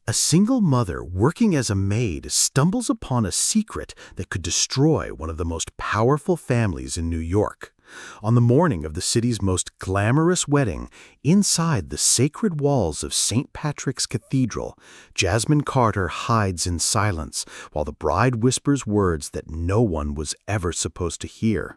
A single mother working as a maid stumbles upon a secret that could destroy one of the most powerful families in New York. On the morning of the city's most glamorous wedding, inside the sacred walls of St. Patrick's Cathedral, Jasmine Carter hides in silence while the bride whispers words that no one was ever supposed to hear.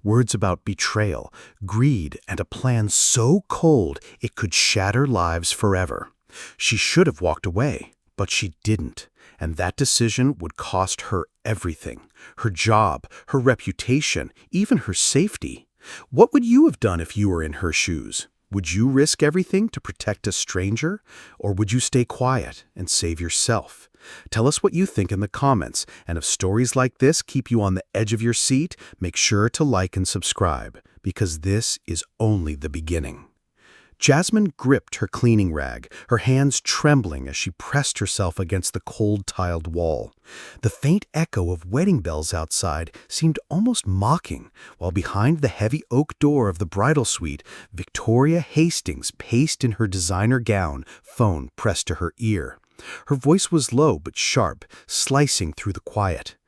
Words about betrayal, greed, and a plan so cold it could shatter lives forever. She should have walked away, but she didn't, and that decision would cost her everything: her job, her reputation, even her safety. What would you have done if you were in her shoes? Would you risk everything to protect a stranger, or would you stay quiet and save yourself? Tell us what you think in the comments, and if stories like this keep you on the edge of your seat, make sure to like and subscribe, because this is only the beginning. Jasmine gripped her cleaning rag, her hands trembling as she pressed herself against the cold tiled wall. The faint echo of wedding bells outside seemed almost mocking, while behind the heavy oak door of the bridal suite, Victoria Hastings paced in her designer gown, phone pressed to her ear. Her voice was low but sharp, slicing through the quiet.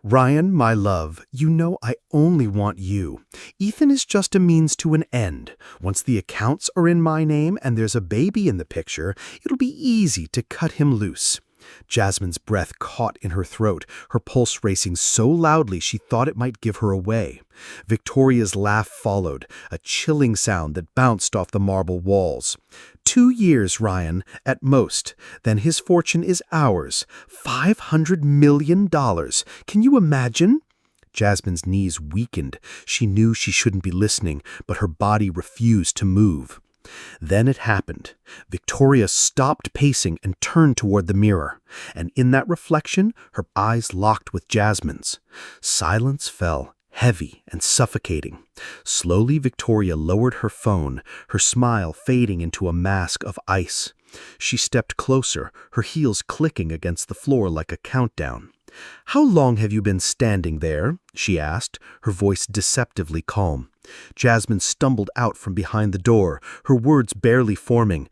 "Ryan, my love, you know I only want you. Ethan is just a means to an end. Once the accounts are in my name and there's a baby in the picture, it'll be easy to cut him loose." Jasmine's breath caught in her throat, her pulse racing so loudly she thought it might give her away. Victoria's laugh followed, a chilling sound that bounced off the marble walls. 2 years, Ryan, at most. Then his fortune is ours. $500 million. Can you imagine? Jasmine's knees weakened. She knew she shouldn't be listening, but her body refused to move. Then it happened. Victoria stopped pacing and turned toward the mirror, and in that reflection, her eyes locked with Jasmine's. Silence fell, heavy and suffocating. Slowly, Victoria lowered her phone, her smile fading into a mask of ice. She stepped closer, her heels clicking against the floor like a countdown. "How long have you been standing there?" she asked, her voice deceptively calm. Jasmine stumbled out from behind the door, her words barely forming.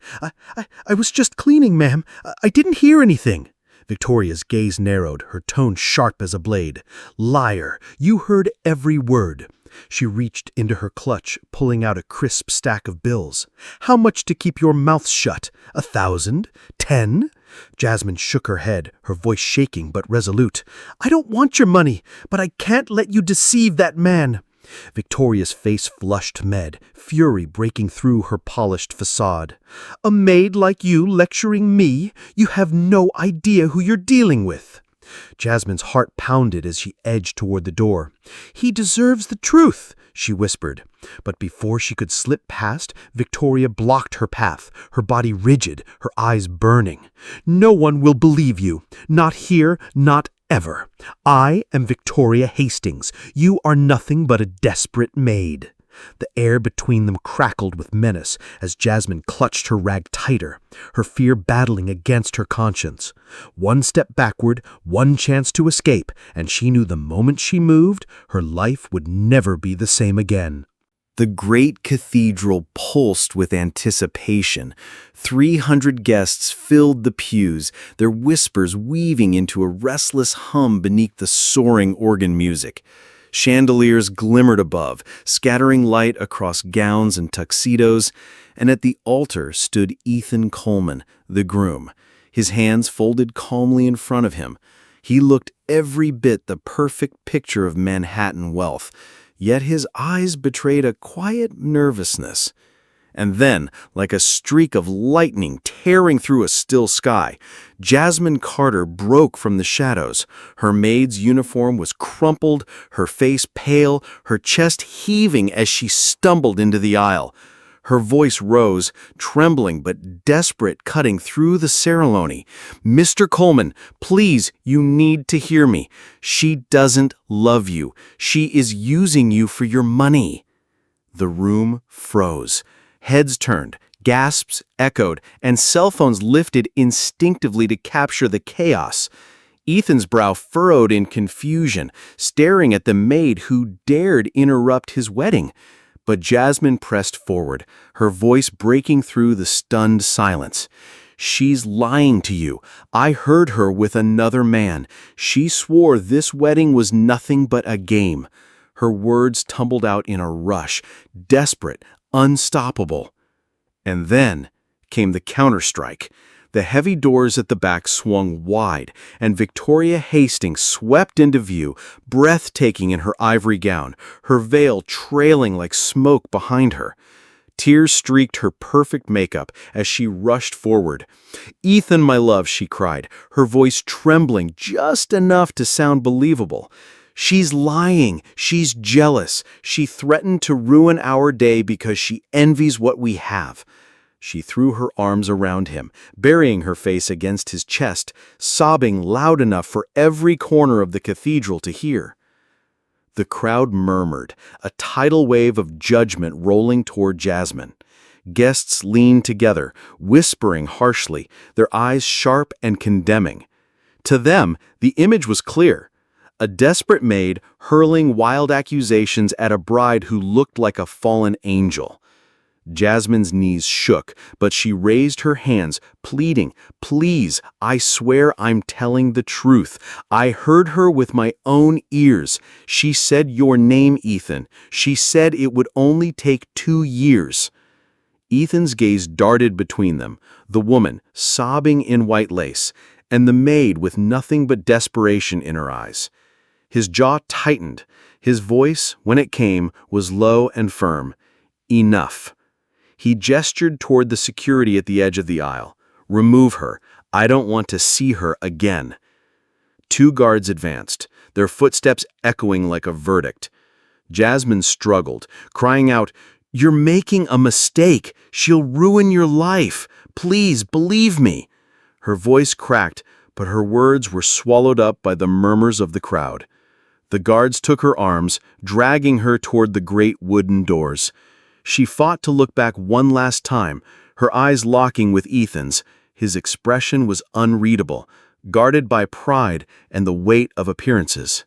I was just cleaning, ma'am. I didn't hear anything." Victoria's gaze narrowed, her tone sharp as a blade. "Liar! You heard every word." She reached into her clutch, pulling out a crisp stack of bills. "How much to keep your mouth shut? 1,000? 10? Jasmine shook her head, her voice shaking but resolute. "I don't want your money, but I can't let you deceive that man." Victoria's face flushed red, fury breaking through her polished facade. "A maid like you lecturing me? You have no idea who you're dealing with." Jasmine's heart pounded as she edged toward the door. "He deserves the truth," she whispered. But before she could slip past, Victoria blocked her path, her body rigid, her eyes burning. "No one will believe you. Not here, not ever. I am Victoria Hastings. You are nothing but a desperate maid." The air between them crackled with menace as Jasmine clutched her rag tighter, her fear battling against her conscience. One step backward, one chance to escape, and she knew the moment she moved, her life would never be the same again. The great cathedral pulsed with anticipation. 300 guests filled the pews, their whispers weaving into a restless hum beneath the soaring organ music. Chandeliers glimmered above, scattering light across gowns and tuxedos, and at the altar stood Ethan Coleman, the groom, his hands folded calmly in front of him. He looked every bit the perfect picture of Manhattan wealth, yet his eyes betrayed a quiet nervousness. And then, like a streak of lightning tearing through a still sky, Jasmine Carter broke from the shadows. Her maid's uniform was crumpled, her face pale, her chest heaving as she stumbled into the aisle. Her voice rose, trembling but desperate, cutting through the ceremony. "Mr. Coleman, please, you need to hear me. She doesn't love you. She is using you for your money." The room froze. Heads turned, gasps echoed, and cell phones lifted instinctively to capture the chaos. Ethan's brow furrowed in confusion, staring at the maid who dared interrupt his wedding. But Jasmine pressed forward, her voice breaking through the stunned silence. She's lying to you. I heard her with another man. She swore this wedding was nothing but a game." Her words tumbled out in a rush, desperate, unstoppable. And then came the counterstrike. The heavy doors at the back swung wide, and Victoria Hastings swept into view, breathtaking in her ivory gown, her veil trailing like smoke behind her. Tears streaked her perfect makeup as she rushed forward. "Ethan, my love," she cried, her voice trembling just enough to sound believable. "She's lying. She's jealous. She threatened to ruin our day because she envies what we have." She threw her arms around him, burying her face against his chest, sobbing loud enough for every corner of the cathedral to hear. The crowd murmured, a tidal wave of judgment rolling toward Jasmine. Guests leaned together, whispering harshly, their eyes sharp and condemning. To them, the image was clear. A desperate maid hurling wild accusations at a bride who looked like a fallen angel. Jasmine's knees shook, but she raised her hands, pleading, "Please, I swear I'm telling the truth. I heard her with my own ears. She said your name, Ethan. She said it would only take 2 years." Ethan's gaze darted between them, the woman sobbing in white lace, and the maid with nothing but desperation in her eyes. His jaw tightened. His voice, when it came, was low and firm. "Enough." He gestured toward the security at the edge of the aisle. "Remove her. I don't want to see her again." 2 guards advanced, their footsteps echoing like a verdict. Jasmine struggled, crying out, "You're making a mistake. She'll ruin your life. Please, believe me." Her voice cracked, but her words were swallowed up by the murmurs of the crowd. The guards took her arms, dragging her toward the great wooden doors. She fought to look back one last time, her eyes locking with Ethan's. His expression was unreadable, guarded by pride and the weight of appearances.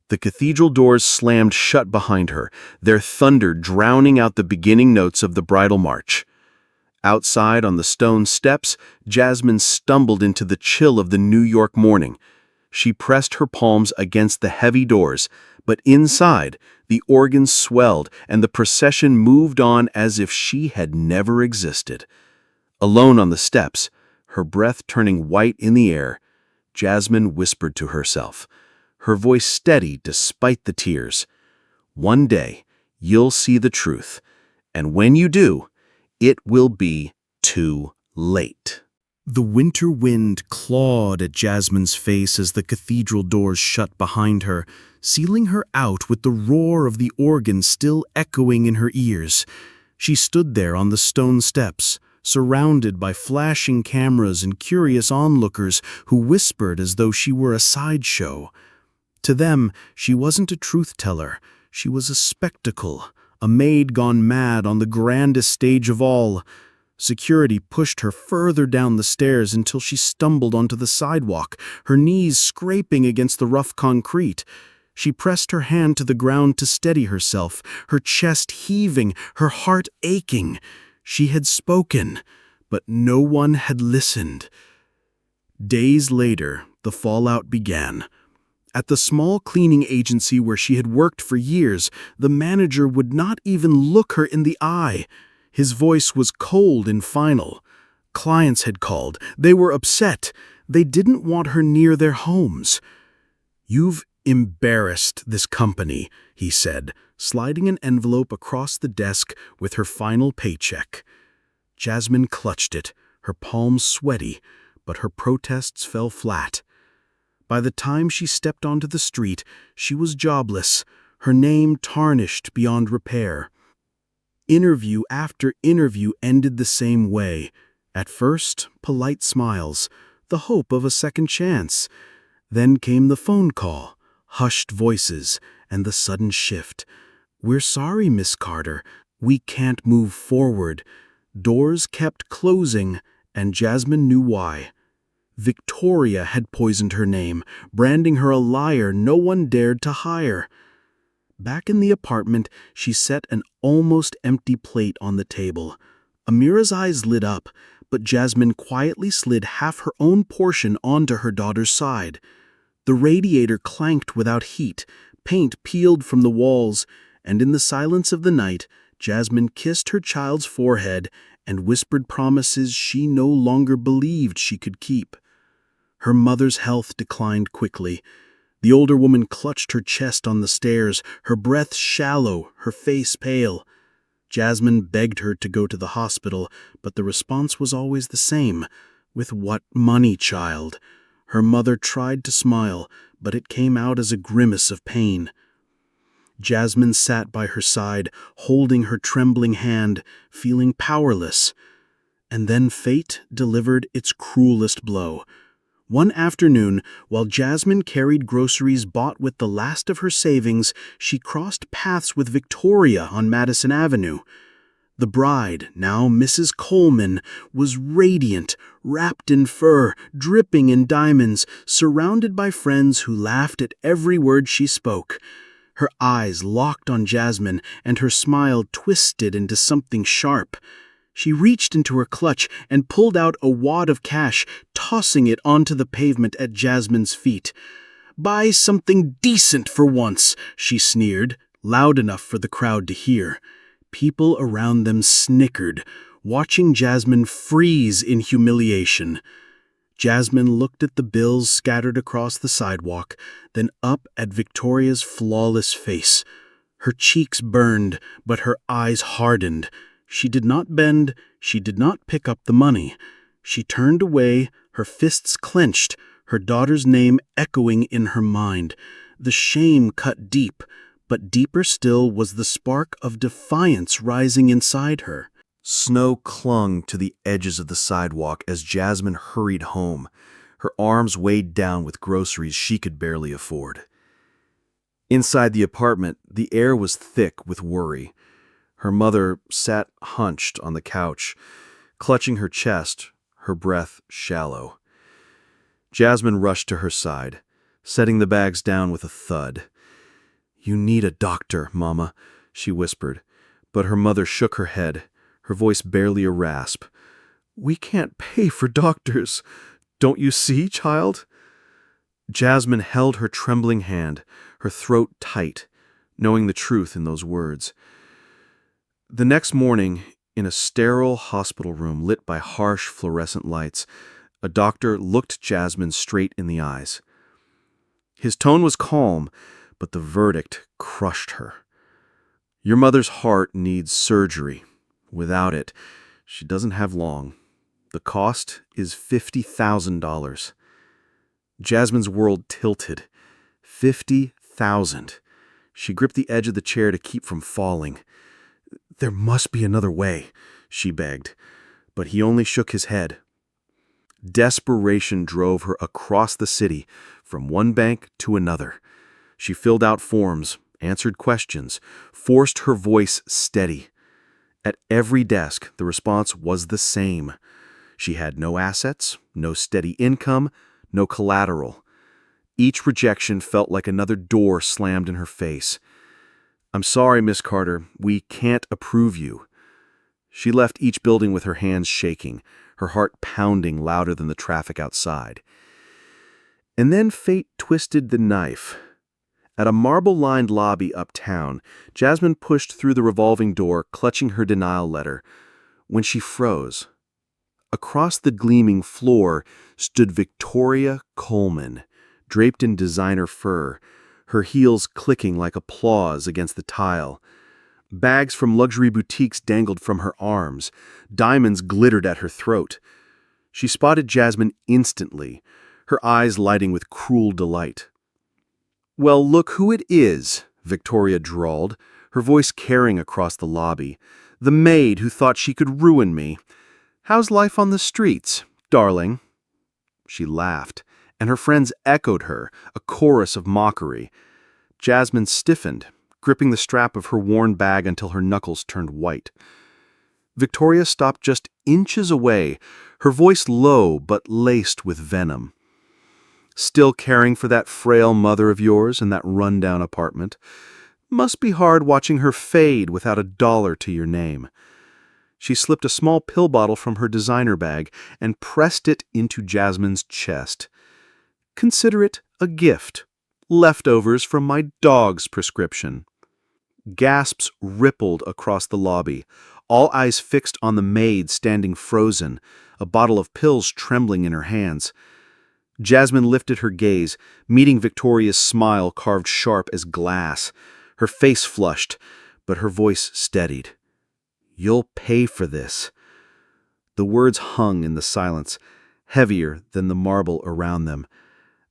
The cathedral doors slammed shut behind her, their thunder drowning out the beginning notes of the bridal march. Outside on the stone steps, Jasmine stumbled into the chill of the New York morning. She pressed her palms against the heavy doors, but inside, the organ swelled and the procession moved on as if she had never existed. Alone on the steps, her breath turning white in the air, Jasmine whispered to herself, her voice steady despite the tears. "One day, you'll see the truth, and when you do, it will be too late." The winter wind clawed at Jasmine's face as the cathedral doors shut behind her, sealing her out with the roar of the organ still echoing in her ears. She stood there on the stone steps, surrounded by flashing cameras and curious onlookers who whispered as though she were a sideshow. To them, she wasn't a truth-teller. She was a spectacle, a maid gone mad on the grandest stage of all. Security pushed her further down the stairs until she stumbled onto the sidewalk, her knees scraping against the rough concrete. She pressed her hand to the ground to steady herself, her chest heaving, her heart aching. She had spoken, but no one had listened. Days later, the fallout began. At the small cleaning agency where she had worked for years, the manager would not even look her in the eye. His voice was cold and final. Clients had called. They were upset. They didn't want her near their homes. "You've embarrassed this company," he said, sliding an envelope across the desk with her final paycheck. Jasmine clutched it, her palms sweaty, but her protests fell flat. By the time she stepped onto the street, she was jobless, her name tarnished beyond repair. Interview after interview ended the same way. At first, polite smiles, the hope of a second chance. Then came the phone call, hushed voices, and the sudden shift. "We're sorry, Miss Carter. We can't move forward." Doors kept closing, and Jasmine knew why. Victoria had poisoned her name, branding her a liar no one dared to hire. Back in the apartment, she set an almost empty plate on the table. Amira's eyes lit up, but Jasmine quietly slid half her own portion onto her daughter's side. The radiator clanked without heat, paint peeled from the walls, and in the silence of the night, Jasmine kissed her child's forehead and whispered promises she no longer believed she could keep. Her mother's health declined quickly. The older woman clutched her chest on the stairs, her breath shallow, her face pale. Jasmine begged her to go to the hospital, but the response was always the same. "With what money, child?" Her mother tried to smile, but it came out as a grimace of pain. Jasmine sat by her side, holding her trembling hand, feeling powerless. And then fate delivered its cruelest blow. One afternoon, while Jasmine carried groceries bought with the last of her savings, she crossed paths with Victoria on Madison Avenue. The bride, now Mrs. Coleman, was radiant, wrapped in fur, dripping in diamonds, surrounded by friends who laughed at every word she spoke. Her eyes locked on Jasmine, and her smile twisted into something sharp. She reached into her clutch and pulled out a wad of cash, tossing it onto the pavement at Jasmine's feet. "Buy something decent for once," she sneered, loud enough for the crowd to hear. People around them snickered, watching Jasmine freeze in humiliation. Jasmine looked at the bills scattered across the sidewalk, then up at Victoria's flawless face. Her cheeks burned, but her eyes hardened. She did not bend, she did not pick up the money. She turned away, her fists clenched, her daughter's name echoing in her mind. The shame cut deep, but deeper still was the spark of defiance rising inside her. Snow clung to the edges of the sidewalk as Jasmine hurried home, her arms weighed down with groceries she could barely afford. Inside the apartment, the air was thick with worry. Her mother sat hunched on the couch, clutching her chest, her breath shallow. Jasmine rushed to her side, setting the bags down with a thud. "You need a doctor, Mama," she whispered, but her mother shook her head, her voice barely a rasp. "We can't pay for doctors. Don't you see, child?" Jasmine held her trembling hand, her throat tight, knowing the truth in those words. The next morning, in a sterile hospital room lit by harsh fluorescent lights, a doctor looked Jasmine straight in the eyes. His tone was calm, but the verdict crushed her. "Your mother's heart needs surgery. Without it, she doesn't have long. The cost is $50,000. Jasmine's world tilted. $50,000. She gripped the edge of the chair to keep from falling. "There must be another way," she begged, but he only shook his head. Desperation drove her across the city, from one bank to another. She filled out forms, answered questions, forced her voice steady. At every desk, the response was the same. She had no assets, no steady income, no collateral. Each rejection felt like another door slammed in her face. "I'm sorry, Miss Carter, we can't approve you." She left each building with her hands shaking, her heart pounding louder than the traffic outside. And then fate twisted the knife. At a marble-lined lobby uptown, Jasmine pushed through the revolving door, clutching her denial letter, when she froze. Across the gleaming floor stood Victoria Coleman, draped in designer fur, her heels clicking like applause against the tile. Bags from luxury boutiques dangled from her arms. Diamonds glittered at her throat. She spotted Jasmine instantly, her eyes lighting with cruel delight. "Well, look who it is," Victoria drawled, her voice carrying across the lobby. "The maid who thought she could ruin me. How's life on the streets, darling?" She laughed, and her friends echoed her, a chorus of mockery. Jasmine stiffened, gripping the strap of her worn bag until her knuckles turned white. Victoria stopped just inches away, her voice low but laced with venom. "Still caring for that frail mother of yours in that run-down apartment? Must be hard watching her fade without a dollar to your name. She slipped a small pill bottle from her designer bag and pressed it into Jasmine's chest. "Consider it a gift. Leftovers from my dog's prescription." Gasps rippled across the lobby, all eyes fixed on the maid standing frozen, a bottle of pills trembling in her hands. Jasmine lifted her gaze, meeting Victoria's smile carved sharp as glass. Her face flushed, but her voice steadied. "You'll pay for this." The words hung in the silence, heavier than the marble around them.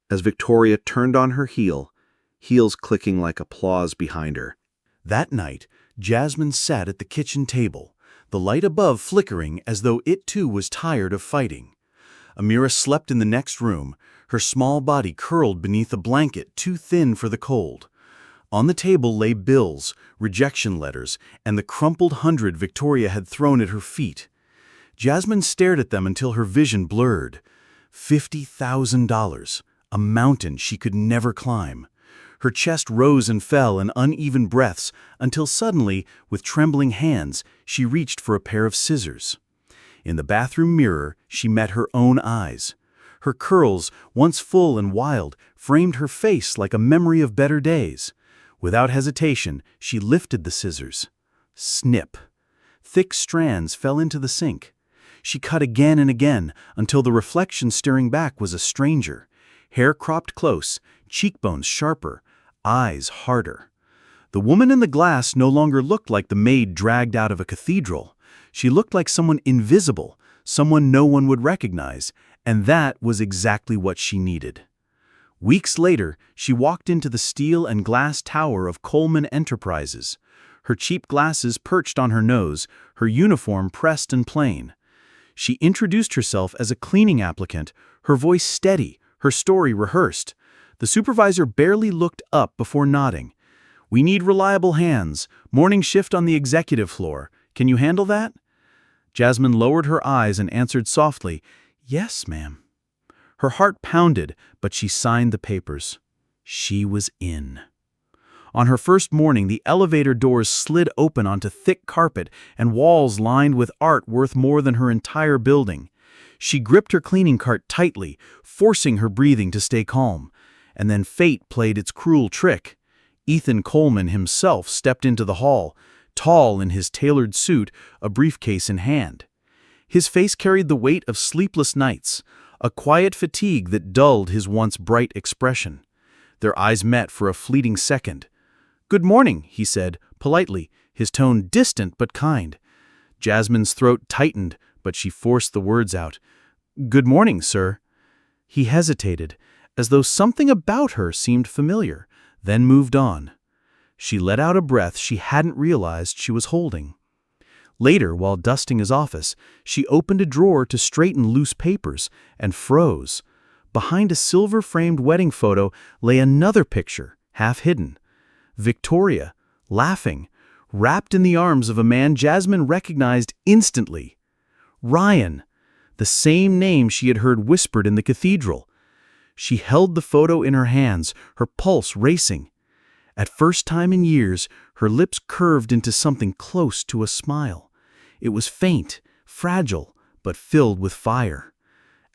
As Victoria turned on her heel, heels clicking like applause behind her. That night, Jasmine sat at the kitchen table, the light above flickering as though it too was tired of fighting. Amira slept in the next room, her small body curled beneath a blanket too thin for the cold. On the table lay bills, rejection letters, and the crumpled 100 Victoria had thrown at her feet. Jasmine stared at them until her vision blurred. $50,000, a mountain she could never climb. Her chest rose and fell in uneven breaths until suddenly, with trembling hands, she reached for a pair of scissors. In the bathroom mirror, she met her own eyes. Her curls, once full and wild, framed her face like a memory of better days. Without hesitation, she lifted the scissors. Snip. Thick strands fell into the sink. She cut again and again until the reflection staring back was a stranger. Hair cropped close, cheekbones sharper, eyes harder. The woman in the glass no longer looked like the maid dragged out of a cathedral. She looked like someone invisible, someone no one would recognize, and that was exactly what she needed. Weeks later, she walked into the steel and glass tower of Coleman Enterprises. Her cheap glasses perched on her nose, her uniform pressed and plain. She introduced herself as a cleaning applicant, her voice steady, her story rehearsed. The supervisor barely looked up before nodding. "We need reliable hands. Morning shift on the executive floor. Can you handle that?" Jasmine lowered her eyes and answered softly, "Yes, ma'am." Her heart pounded, but she signed the papers. She was in. On her first morning, the elevator doors slid open onto thick carpet and walls lined with art worth more than her entire building. She gripped her cleaning cart tightly, forcing her breathing to stay calm. And then fate played its cruel trick. Ethan Coleman himself stepped into the hall, tall in his tailored suit, a briefcase in hand. His face carried the weight of sleepless nights, a quiet fatigue that dulled his once bright expression. Their eyes met for a fleeting second. "Good morning," he said, politely, his tone distant but kind. Jasmine's throat tightened, but she forced the words out. "Good morning, sir." He hesitated, as though something about her seemed familiar, then moved on. She let out a breath she hadn't realized she was holding. Later, while dusting his office, she opened a drawer to straighten loose papers and froze. Behind a silver-framed wedding photo lay another picture, half hidden. Victoria, laughing, wrapped in the arms of a man Jasmine recognized instantly. Ryan, the same name she had heard whispered in the cathedral. She held the photo in her hands, her pulse racing. At first time in years, her lips curved into something close to a smile. It was faint, fragile, but filled with fire.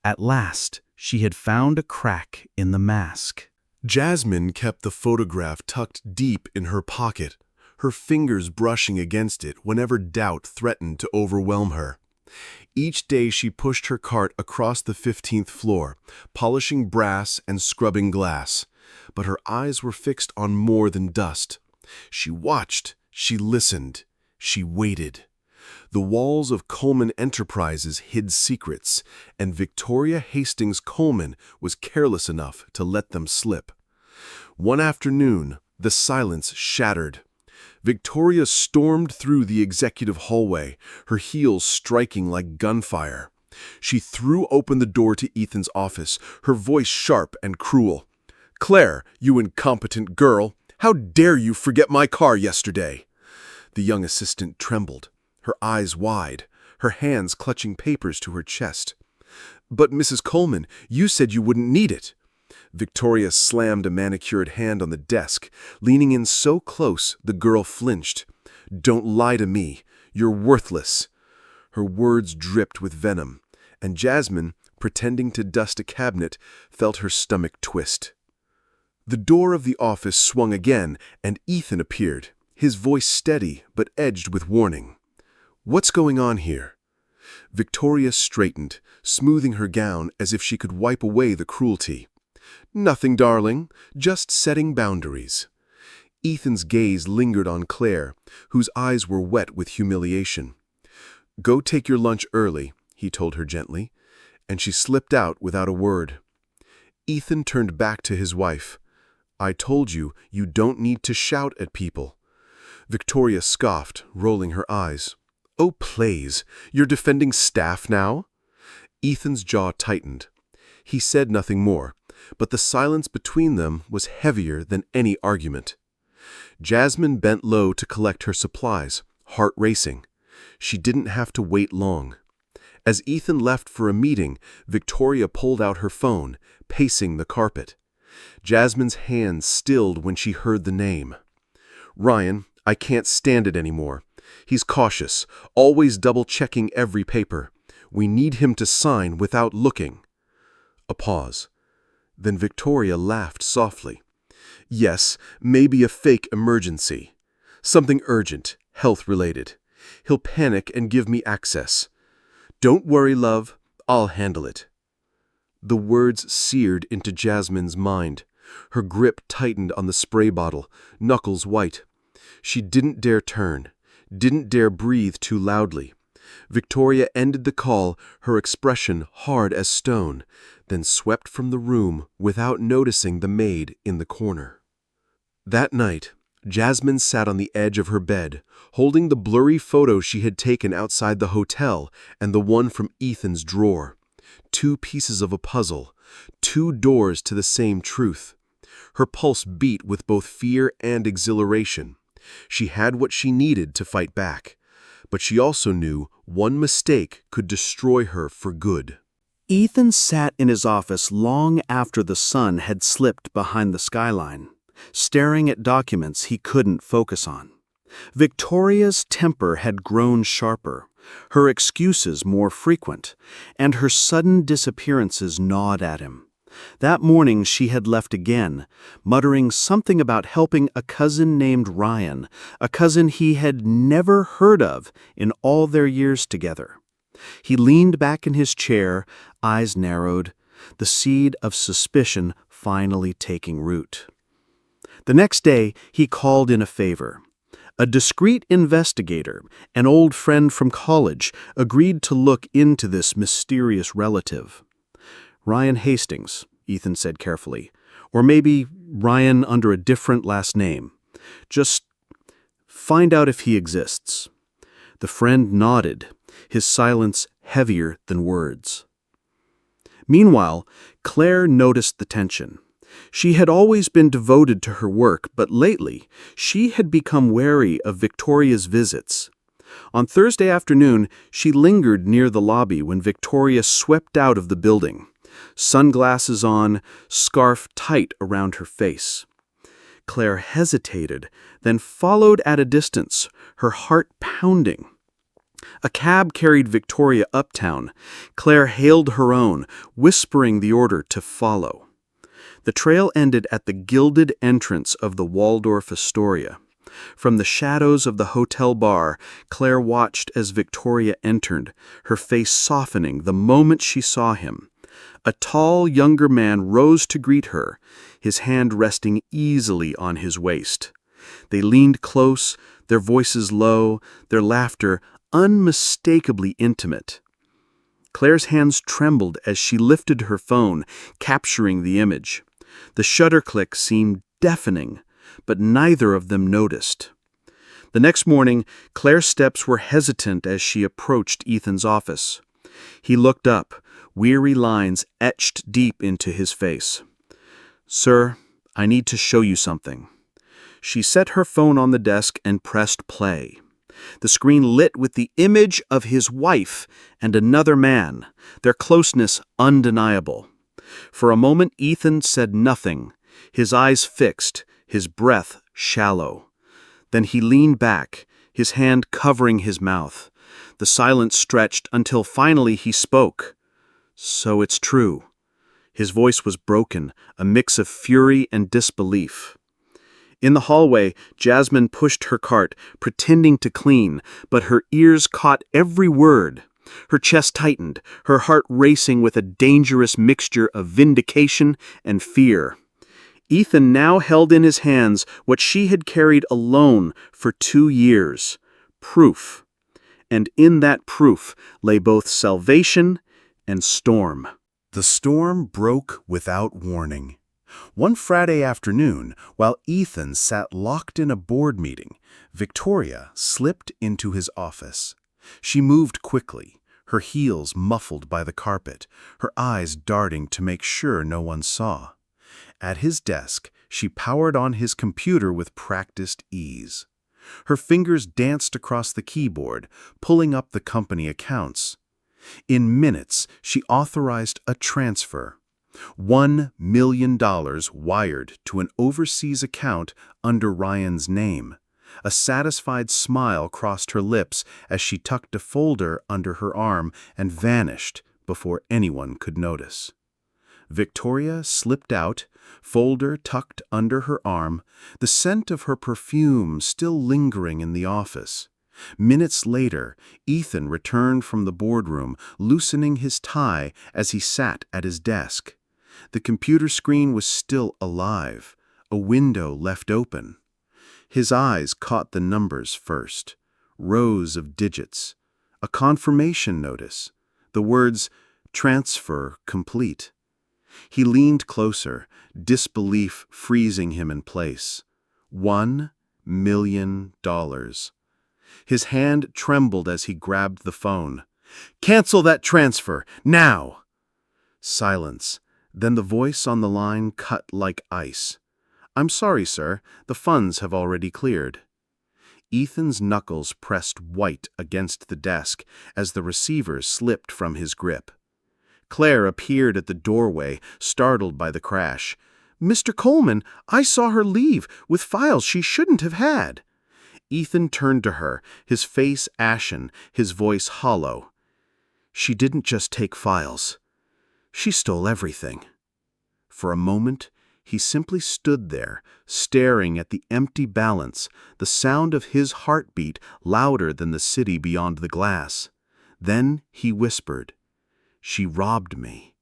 At last, she had found a crack in the mask. Jasmine kept the photograph tucked deep in her pocket, her fingers brushing against it whenever doubt threatened to overwhelm her. Each day she pushed her cart across the 15th floor, polishing brass and scrubbing glass. But her eyes were fixed on more than dust. She watched, she listened, she waited. The walls of Coleman Enterprises hid secrets, and Victoria Hastings Coleman was careless enough to let them slip. One afternoon, the silence shattered. Victoria stormed through the executive hallway, her heels striking like gunfire. She threw open the door to Ethan's office, her voice sharp and cruel. "Claire, you incompetent girl, how dare you forget my car yesterday?" The young assistant trembled, her eyes wide, her hands clutching papers to her chest. "But Mrs. Coleman, you said you wouldn't need it." Victoria slammed a manicured hand on the desk, leaning in so close the girl flinched. "Don't lie to me. You're worthless." Her words dripped with venom, and Jasmine, pretending to dust a cabinet, felt her stomach twist. The door of the office swung again, and Ethan appeared, his voice steady but edged with warning. "What's going on here?" Victoria straightened, smoothing her gown as if she could wipe away the cruelty. "Nothing, darling, just setting boundaries." Ethan's gaze lingered on Claire, whose eyes were wet with humiliation. "Go take your lunch early," he told her gently, and she slipped out without a word. Ethan turned back to his wife. "I told you, you don't need to shout at people." Victoria scoffed, rolling her eyes. "Oh, please, you're defending staff now?" Ethan's jaw tightened. He said nothing more, but the silence between them was heavier than any argument. Jasmine bent low to collect her supplies, heart racing. She didn't have to wait long. As Ethan left for a meeting, Victoria pulled out her phone, pacing the carpet. Jasmine's hands stilled when she heard the name. "Ryan, I can't stand it anymore. He's cautious, always double-checking every paper. We need him to sign without looking." A pause. Then Victoria laughed softly. "Yes, maybe a fake emergency. Something urgent, health-related. He'll panic and give me access. Don't worry, love, I'll handle it." The words seared into Jasmine's mind. Her grip tightened on the spray bottle, knuckles white. She didn't dare turn, didn't dare breathe too loudly. Victoria ended the call, her expression hard as stone, then swept from the room without noticing the maid in the corner. That night, Jasmine sat on the edge of her bed, holding the blurry photo she had taken outside the hotel and the one from Ethan's drawer. Two pieces of a puzzle, two doors to the same truth. Her pulse beat with both fear and exhilaration. She had what she needed to fight back, but she also knew one mistake could destroy her for good. Ethan sat in his office long after the sun had slipped behind the skyline, staring at documents he couldn't focus on. Victoria's temper had grown sharper, her excuses more frequent, and her sudden disappearances gnawed at him. That morning she had left again, muttering something about helping a cousin named Ryan, a cousin he had never heard of in all their years together. He leaned back in his chair, eyes narrowed, the seed of suspicion finally taking root. The next day, he called in a favor. A discreet investigator, an old friend from college, agreed to look into this mysterious relative. "Ryan Hastings," Ethan said carefully, "or maybe Ryan under a different last name. Just find out if he exists." The friend nodded, his silence heavier than words. Meanwhile, Claire noticed the tension. She had always been devoted to her work, but lately she had become wary of Victoria's visits. On Thursday afternoon, she lingered near the lobby when Victoria swept out of the building, sunglasses on, scarf tight around her face. Claire hesitated, then followed at a distance, her heart pounding. A cab carried Victoria uptown. Claire hailed her own, whispering the order to follow. The trail ended at the gilded entrance of the Waldorf Astoria. From the shadows of the hotel bar, Claire watched as Victoria entered, her face softening the moment she saw him. A tall, younger man rose to greet her, his hand resting easily on his waist. They leaned close, their voices low, their laughter unmistakably intimate. Claire's hands trembled as she lifted her phone, capturing the image. The shutter click seemed deafening, but neither of them noticed. The next morning, Claire's steps were hesitant as she approached Ethan's office. He looked up, weary lines etched deep into his face. "Sir, I need to show you something." She set her phone on the desk and pressed play. The screen lit with the image of his wife and another man, their closeness undeniable. For a moment, Ethan said nothing, his eyes fixed, his breath shallow. Then he leaned back, his hand covering his mouth, The silence stretched until finally he spoke. "So it's true." His voice was broken, a mix of fury and disbelief. In the hallway, Jasmine pushed her cart, pretending to clean, but her ears caught every word. Her chest tightened, her heart racing with a dangerous mixture of vindication and fear. Ethan now held in his hands what she had carried alone for 2 years: proof. And in that proof lay both salvation and storm. The storm broke without warning. One Friday afternoon, while Ethan sat locked in a board meeting, Victoria slipped into his office. She moved quickly, her heels muffled by the carpet, her eyes darting to make sure no one saw. At his desk, she powered on his computer with practiced ease. Her fingers danced across the keyboard, pulling up the company accounts. In minutes, she authorized a transfer. $1 million wired to an overseas account under Ryan's name. A satisfied smile crossed her lips as she tucked a folder under her arm and vanished before anyone could notice. Victoria slipped out, folder tucked under her arm, the scent of her perfume still lingering in the office. Minutes later, Ethan returned from the boardroom, loosening his tie as he sat at his desk. The computer screen was still alive, a window left open. His eyes caught the numbers first, rows of digits, a confirmation notice, the words, "Transfer complete." He leaned closer, disbelief freezing him in place. $1 million. His hand trembled as he grabbed the phone. "Cancel that transfer, now!" Silence. Then the voice on the line cut like ice. "I'm sorry, sir. The funds have already cleared." Ethan's knuckles pressed white against the desk as the receiver slipped from his grip. Claire appeared at the doorway, startled by the crash. "Mr. Coleman, I saw her leave with files she shouldn't have had." Ethan turned to her, his face ashen, his voice hollow. "She didn't just take files. She stole everything." For a moment, he simply stood there, staring at the empty balance, the sound of his heartbeat louder than the city beyond the glass. Then he whispered, "She robbed me."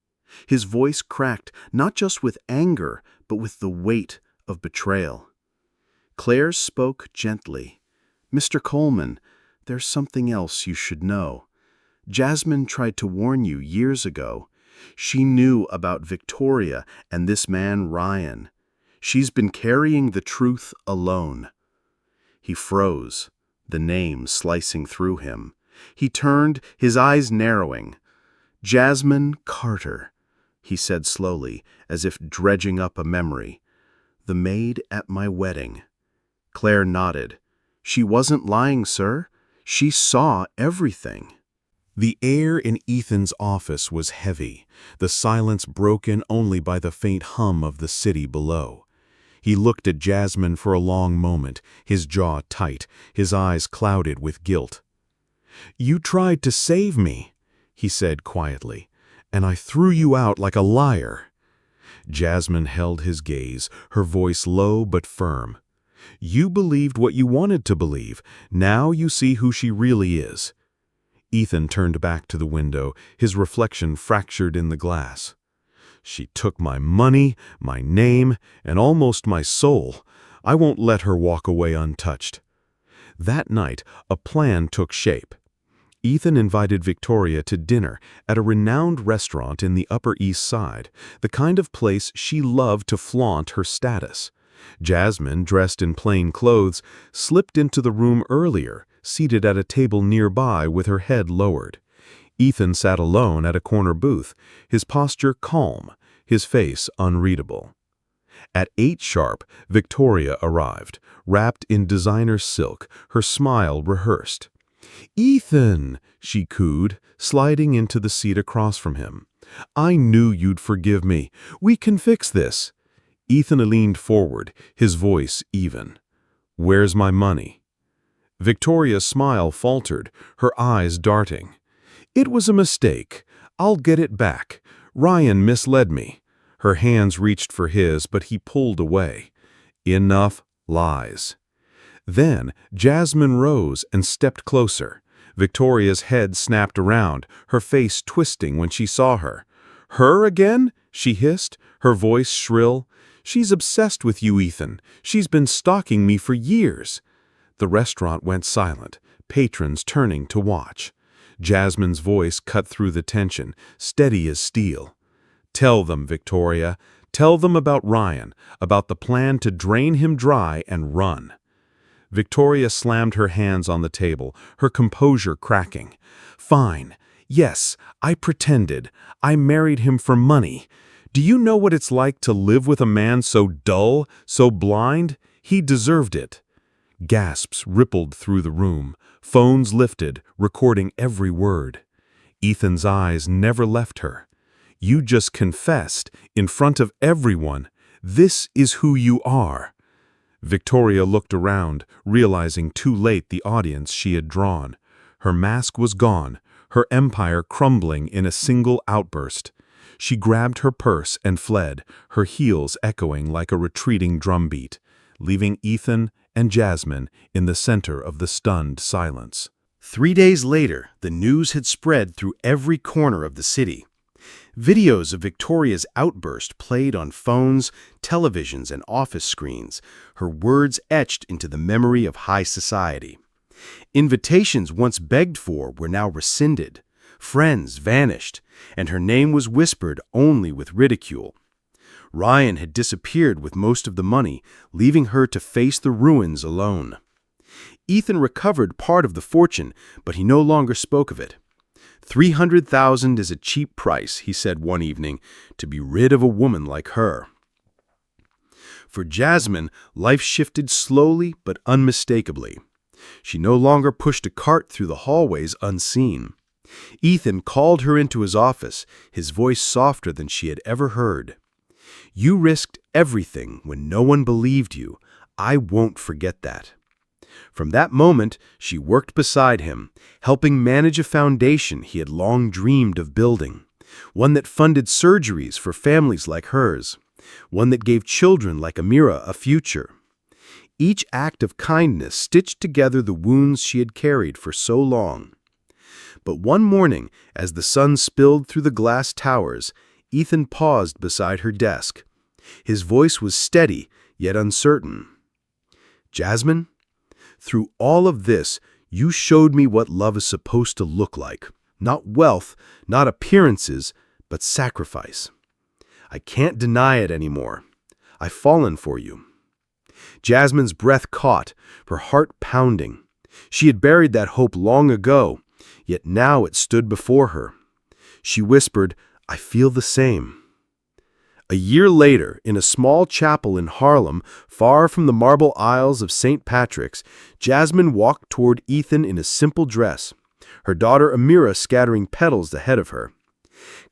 His voice cracked, not just with anger, but with the weight of betrayal. Claire spoke gently. "Mr. Coleman, there's something else you should know. Jasmine tried to warn you years ago. She knew about Victoria and this man Ryan. She's been carrying the truth alone." He froze, the name slicing through him. He turned, his eyes narrowing. "Jasmine Carter," he said slowly, as if dredging up a memory. "The maid at my wedding." Claire nodded. "She wasn't lying, sir. She saw everything." The air in Ethan's office was heavy, the silence broken only by the faint hum of the city below. He looked at Jasmine for a long moment, his jaw tight, his eyes clouded with guilt. "You tried to save me," he said quietly, "and I threw you out like a liar." Jasmine held his gaze, her voice low but firm. "You believed what you wanted to believe. Now you see who she really is." Ethan turned back to the window, his reflection fractured in the glass. "She took my money, my name, and almost my soul. I won't let her walk away untouched." That night, a plan took shape. Ethan invited Victoria to dinner at a renowned restaurant in the Upper East Side, the kind of place she loved to flaunt her status. Jasmine, dressed in plain clothes, slipped into the room earlier, seated at a table nearby with her head lowered. Ethan sat alone at a corner booth, his posture calm, his face unreadable. At 8 sharp, Victoria arrived, wrapped in designer silk, her smile rehearsed. "Ethan," she cooed, sliding into the seat across from him. "I knew you'd forgive me. We can fix this." Ethan leaned forward, his voice even. "Where's my money?" Victoria's smile faltered, her eyes darting. "It was a mistake. I'll get it back. Ryan misled me." Her hands reached for his, but he pulled away. Enough lies. Then Jasmine rose and stepped closer. Victoria's head snapped around, her face twisting when she saw her. "Her again?" she hissed, her voice shrill. "She's obsessed with you, Ethan. She's been stalking me for years." The restaurant went silent, patrons turning to watch. Jasmine's voice cut through the tension, steady as steel. "Tell them, Victoria. Tell them about Ryan, about the plan to drain him dry and run." Victoria slammed her hands on the table, her composure cracking. "Fine. Yes, I pretended. I married him for money. Do you know what it's like to live with a man so dull, so blind? He deserved it." Gasps rippled through the room, phones lifted, recording every word. Ethan's eyes never left her. "You just confessed, in front of everyone. This is who you are." Victoria looked around, realizing too late the audience she had drawn. Her mask was gone, her empire crumbling in a single outburst. She grabbed her purse and fled, her heels echoing like a retreating drumbeat, leaving Ethan and Jasmine in the center of the stunned silence. 3 days later, the news had spread through every corner of the city. Videos of Victoria's outburst played on phones, televisions, and office screens, her words etched into the memory of high society. Invitations once begged for were now rescinded. Friends vanished, and her name was whispered only with ridicule. Ryan had disappeared with most of the money, leaving her to face the ruins alone. Ethan recovered part of the fortune, but he no longer spoke of it. $300,000 is a cheap price, he said one evening, to be rid of a woman like her. For Jasmine, life shifted slowly but unmistakably. She no longer pushed a cart through the hallways unseen. Ethan called her into his office, his voice softer than she had ever heard. "You risked everything when no one believed you. I won't forget that." From that moment, she worked beside him, helping manage a foundation he had long dreamed of building, one that funded surgeries for families like hers, one that gave children like Amira a future. Each act of kindness stitched together the wounds she had carried for so long. But one morning, as the sun spilled through the glass towers, Ethan paused beside her desk. His voice was steady, yet uncertain. "Jasmine, through all of this, you showed me what love is supposed to look like. Not wealth, not appearances, but sacrifice. I can't deny it anymore. I've fallen for you." Jasmine's breath caught, her heart pounding. She had buried that hope long ago, yet now it stood before her. She whispered, "I feel the same." A year later, in a small chapel in Harlem, far from the marble aisles of St. Patrick's, Jasmine walked toward Ethan in a simple dress, her daughter Amira scattering petals ahead of her.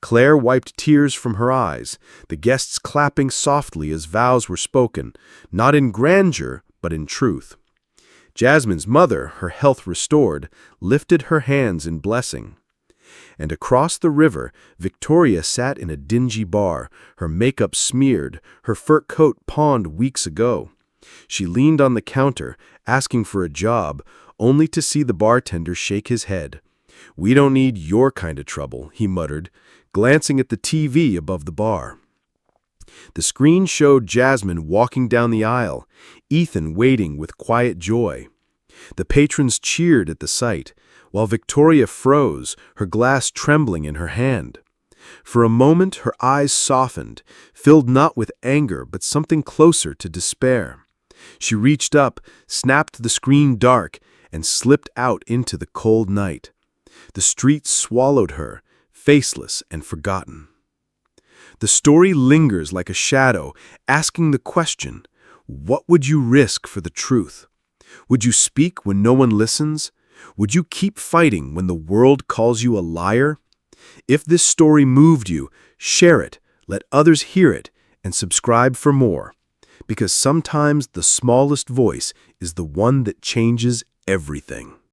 Claire wiped tears from her eyes, the guests clapping softly as vows were spoken, not in grandeur, but in truth. Jasmine's mother, her health restored, lifted her hands in blessing. And across the river, Victoria sat in a dingy bar, her makeup smeared, her fur coat pawned weeks ago. She leaned on the counter, asking for a job, only to see the bartender shake his head. "We don't need your kind of trouble," he muttered, glancing at the TV above the bar. The screen showed Jasmine walking down the aisle, Ethan waiting with quiet joy. The patrons cheered at the sight, while Victoria froze, her glass trembling in her hand. For a moment her eyes softened, filled not with anger but something closer to despair. She reached up, snapped the screen dark, and slipped out into the cold night. The streets swallowed her, faceless and forgotten. The story lingers like a shadow, asking the question, what would you risk for the truth? Would you speak when no one listens? Would you keep fighting when the world calls you a liar? If this story moved you, share it, let others hear it, and subscribe for more. Because sometimes the smallest voice is the one that changes everything.